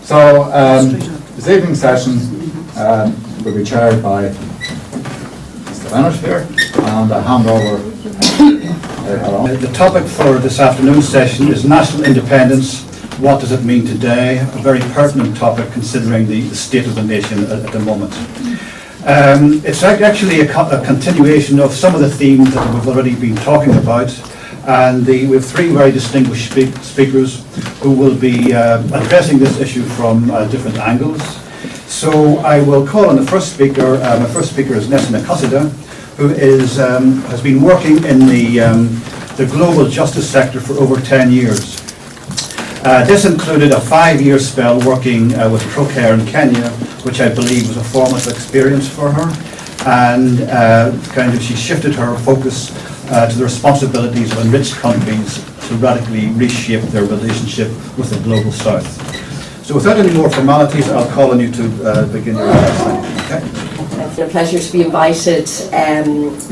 So this evening's session will be chaired by Mr. Bennett here, and I hand over. The topic for this afternoon's session is national independence. What does it mean today? A very pertinent topic considering the state of the nation at the moment. It's actually a continuation of some of the themes that we've already been talking about, and we have three very distinguished speakers who will be addressing this issue from different angles. So I will call on the first speaker. My first speaker is Nessa, who has been working in the global justice sector for over 10 years. This included a 5-year spell working with Procare in Kenya, which I believe was a formative experience for her, and she shifted her focus to the responsibilities of enriched countries to radically reshape their relationship with the global south. So without any more formalities, I'll call on you to begin your presentation. Okay? It's been a pleasure to be invited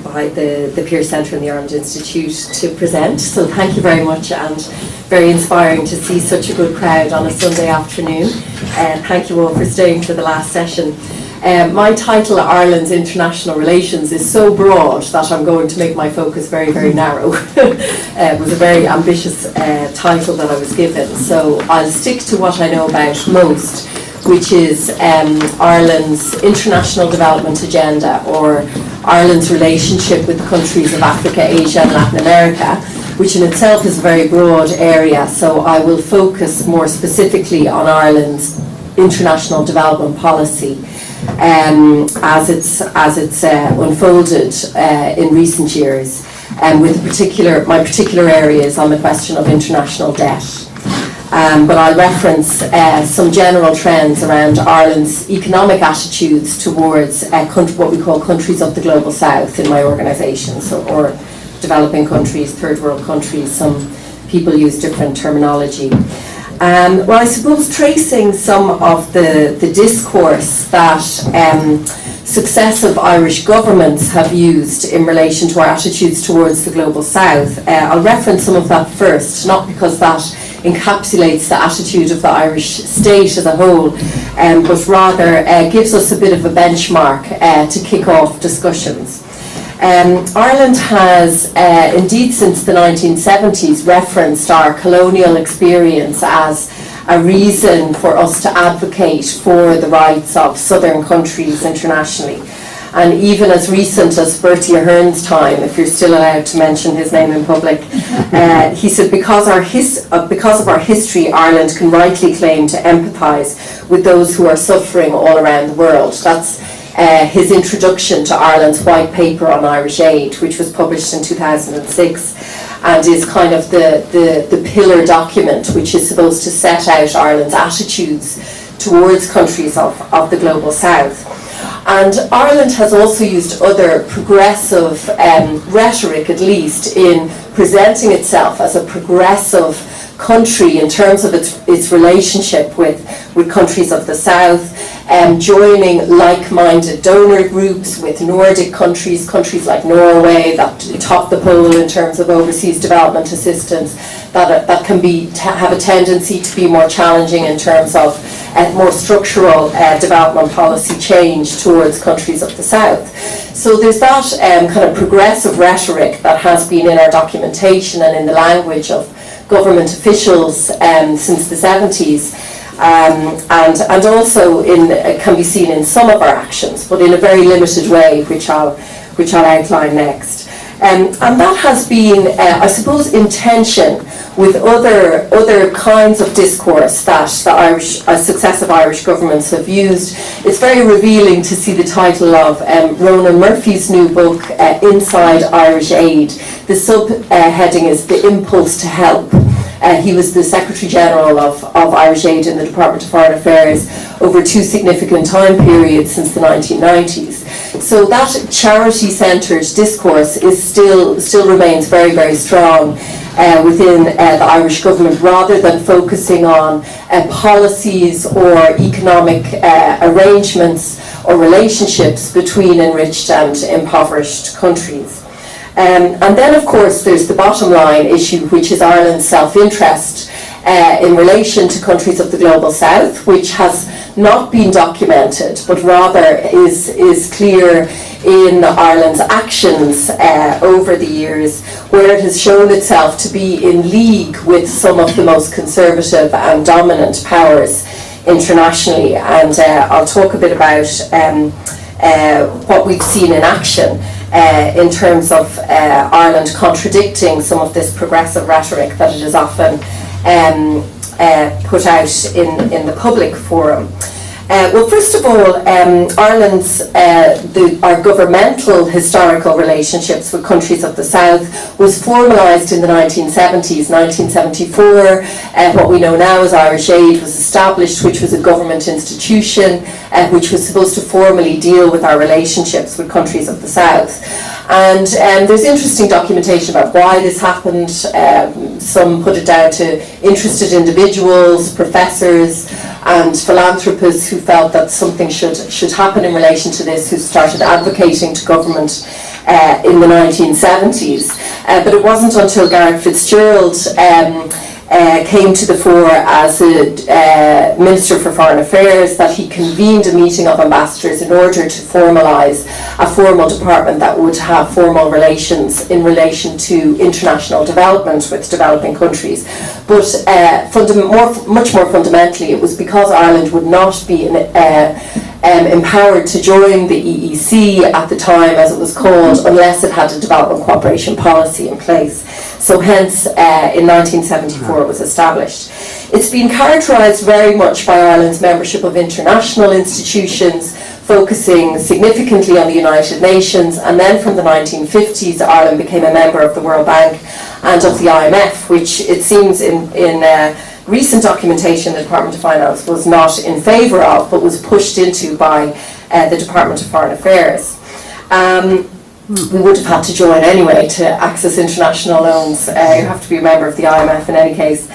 by the Pearce Centre and the Ireland Institute to present. So thank you very much, and very inspiring to see such a good crowd on a Sunday afternoon. Thank you all for staying for the last session. My title, Ireland's International Relations, is so broad that I'm going to make my focus very, very narrow. It was a very ambitious title that I was given, so I'll stick to what I know about most, which is Ireland's international development agenda, or Ireland's relationship with the countries of Africa, Asia and Latin America, which in itself is a very broad area. So I will focus more specifically on Ireland's international development policy as it's unfolded in recent years, with my particular areas on the question of international debt. But I'll reference some general trends around Ireland's economic attitudes towards what we call countries of the global south in my organisation, or developing countries, third world countries. Some people use different terminology. Well, I suppose tracing some of the discourse that successive Irish governments have used in relation to our attitudes towards the global south, I'll reference some of that first, not because that encapsulates the attitude of the Irish state as a whole, but rather gives us a bit of a benchmark to kick off discussions. Ireland has, indeed since the 1970s, referenced our colonial experience as a reason for us to advocate for the rights of southern countries internationally. And even as recent as Bertie Ahern's time, if you're still allowed to mention his name in public, he said, because of our history, Ireland can rightly claim to empathise with those who are suffering all around the world. That's his introduction to Ireland's white paper on Irish aid, which was published in 2006, and is kind of the pillar document which is supposed to set out Ireland's attitudes towards countries of the global south. And Ireland has also used other progressive rhetoric, at least, in presenting itself as a progressive country in terms of its relationship with countries of the south, joining like-minded donor groups with Nordic countries like Norway that top the poll in terms of overseas development assistance, that can have a tendency to be more challenging in terms of more structural development policy change towards countries of the south. So there's that kind of progressive rhetoric that has been in our documentation and in the language of government officials since the 70s, and also can be seen in some of our actions, but in a very limited way, which I'll outline next. And that has been, I suppose, in tension with other kinds of discourse that the successive Irish governments have used. It's very revealing to see the title of Ronan Murphy's new book, Inside Irish Aid. The subheading is The Impulse to Help. He was the Secretary General of Irish Aid in the Department of Foreign Affairs over 2 significant time periods since the 1990s. So that charity-centred discourse still remains very, very strong within the Irish government, rather than focusing on policies or economic arrangements or relationships between enriched and impoverished countries. And then, of course, there's the bottom line issue, which is Ireland's self-interest in relation to countries of the Global South, which has not been documented, but rather is clear in Ireland's actions over the years, where it has shown itself to be in league with some of the most conservative and dominant powers internationally. And I'll talk a bit about what we've seen in action in terms of Ireland contradicting some of this progressive rhetoric that it is often put out in the public forum. Well, first of all, Ireland's our governmental historical relationships with countries of the South was formalised in the 1970s. 1974, what we know now as Irish Aid was established, which was a government institution which was supposed to formally deal with our relationships with countries of the South. And there's interesting documentation about why this happened. Some put it down to interested individuals, professors and philanthropists who felt that something should happen in relation to this, who started advocating to government in the 1970s. But it wasn't until Garret FitzGerald came to the fore as a Minister for Foreign Affairs that he convened a meeting of ambassadors in order to formalise a formal department that would have formal relations in relation to international development with developing countries. But much more fundamentally, it was because Ireland would not be empowered to join the EEC at the time, as it was called, unless it had a development cooperation policy in place. So hence, in 1974 it was established. It's been characterised very much by Ireland's membership of international institutions, focusing significantly on the United Nations, and then from the 1950s Ireland became a member of the World Bank and of the IMF, which it seems in recent documentation the Department of Finance was not in favour of, but was pushed into by the Department of Foreign Affairs. We would have had to join anyway to access international loans. You have to be a member of the IMF in any case,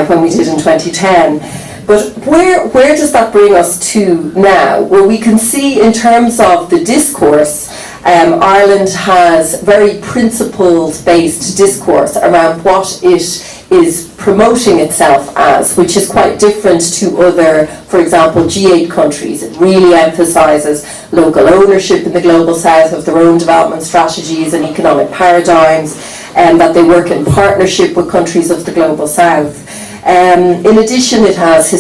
when we did in 2010. But where does that bring us to now? Well, we can see in terms of the discourse, Ireland has very principles-based discourse around what it is promoting itself as, which is quite different to other, for example, G8 countries. It really emphasises local ownership in the Global South of their own development strategies and economic paradigms, and that they work in partnership with countries of the Global South. In addition, it has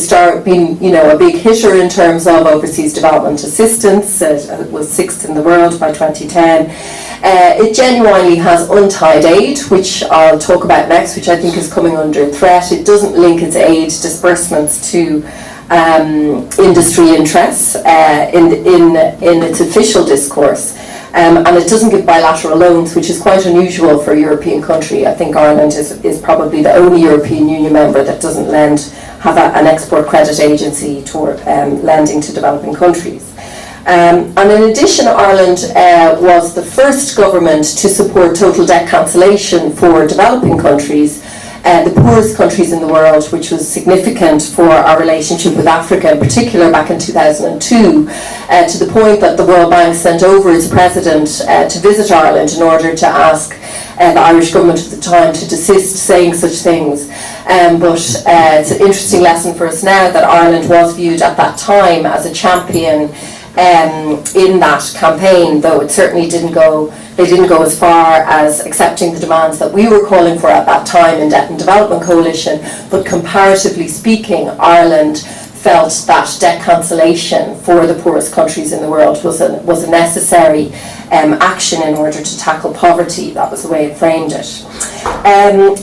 been, a big hitter in terms of overseas development assistance. It was 6th in the world by 2010. It genuinely has untied aid, which I'll talk about next, which I think is coming under threat. It doesn't link its aid disbursements to industry interests in its official discourse. And it doesn't give bilateral loans, which is quite unusual for a European country. I think Ireland is probably the only European Union member that doesn't have an export credit agency toward lending to developing countries. And in addition, Ireland was the first government to support total debt cancellation for developing countries, the poorest countries in the world, which was significant for our relationship with Africa in particular back in 2002, to the point that the World Bank sent over its president to visit Ireland in order to ask the Irish government at the time to desist saying such things. But it's an interesting lesson for us now that Ireland was viewed at that time as a champion in that campaign, though it certainly didn't go as far as accepting the demands that we were calling for at that time in Debt and Development Coalition. But comparatively speaking, Ireland felt that debt cancellation for the poorest countries in the world was a necessary action in order to tackle poverty. That was the way it framed it.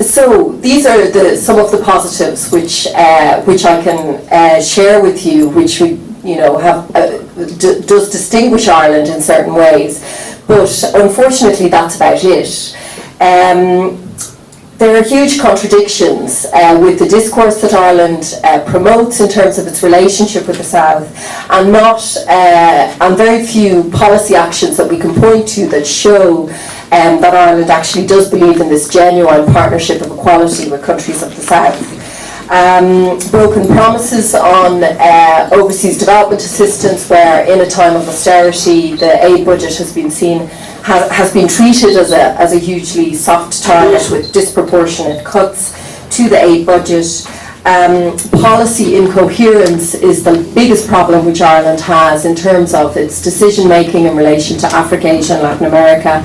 So these are some of the positives which I can share with you, which we does distinguish Ireland in certain ways, but unfortunately that's about it. There are huge contradictions with the discourse that Ireland promotes in terms of its relationship with the South, and very few policy actions that we can point to that show that Ireland actually does believe in this genuine partnership of equality with countries of the South. Broken promises on overseas development assistance, where in a time of austerity the aid budget has been treated as a hugely soft target with disproportionate cuts to the aid budget. policy incoherence is the biggest problem which Ireland has in terms of its decision making in relation to Africa, Asia and Latin America.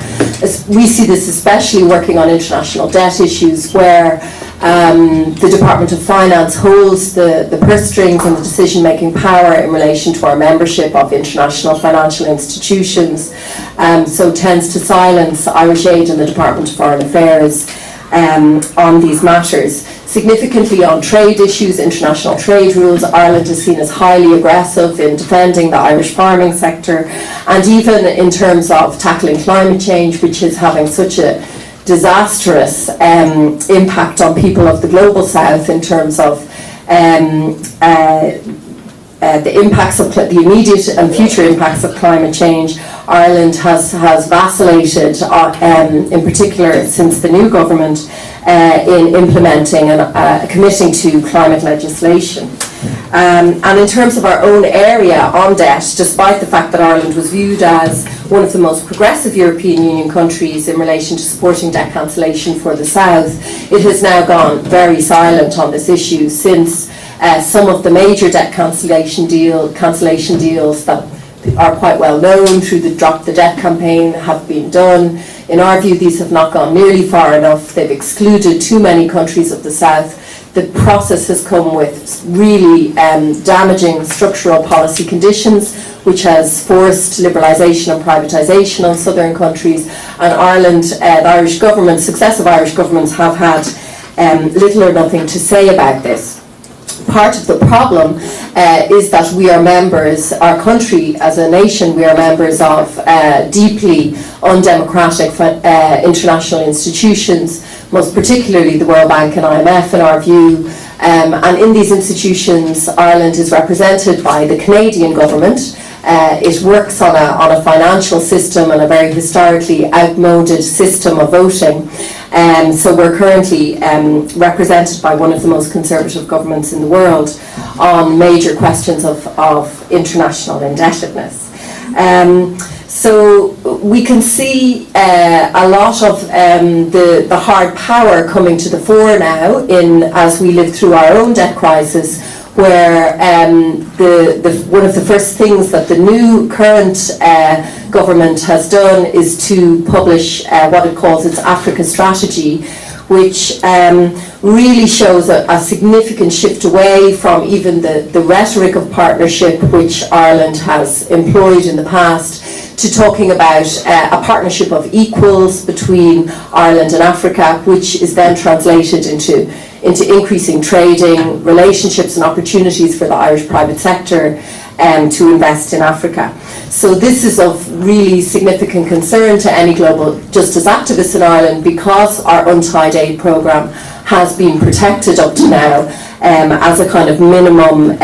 We see this especially working on international debt issues, where the Department of Finance holds the purse strings and the decision making power in relation to our membership of international financial institutions, so tends to silence Irish Aid and the Department of Foreign Affairs on these matters. Significantly on trade issues, international trade rules, Ireland is seen as highly aggressive in defending the Irish farming sector, and even in terms of tackling climate change, which is having such a disastrous impact on people of the global south in terms of the impacts of the immediate and future impacts of climate change. Ireland has vacillated, in particular since the new government, in implementing and committing to climate legislation. And in terms of our own area on debt, despite the fact that Ireland was viewed as one of the most progressive European Union countries in relation to supporting debt cancellation for the South, it has now gone very silent on this issue since some of the major debt cancellation deals that are quite well known through the Drop the Debt campaign have been done. In our view, these have not gone nearly far enough. They've excluded too many countries of the South. The process has come with really damaging structural policy conditions, which has forced liberalisation and privatisation on southern countries. And Ireland, the Irish government, successive Irish governments have had little or nothing to say about this. Part of the problem is that we are members, our country as a nation, we are members of deeply undemocratic international institutions, most particularly the World Bank and IMF in our view. And in these institutions, Ireland is represented by the Canadian government. It works on a financial system and a very historically outmoded system of voting. So we're currently represented by one of the most conservative governments in the world on major questions of international indebtedness. So we can see a lot of the hard power coming to the fore now as we live through our own debt crisis, where one of the first things that the new current government has done is to publish what it calls its Africa strategy, which really shows a significant shift away from even the rhetoric of partnership which Ireland has employed in the past, to talking about a partnership of equals between Ireland and Africa, which is then translated into increasing trading relationships and opportunities for the Irish private sector to invest in Africa. So this is of really significant concern to any global justice activists in Ireland, because our untied aid programme has been protected up to now as a kind of minimum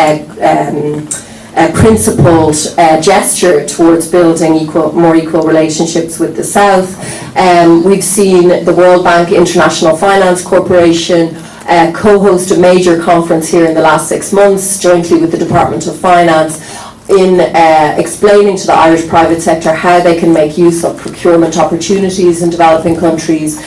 principled gesture towards building more equal relationships with the South. We've seen the World Bank, International Finance Corporation co-host a major conference here in the last 6 months, jointly with the Department of Finance, in explaining to the Irish private sector how they can make use of procurement opportunities in developing countries.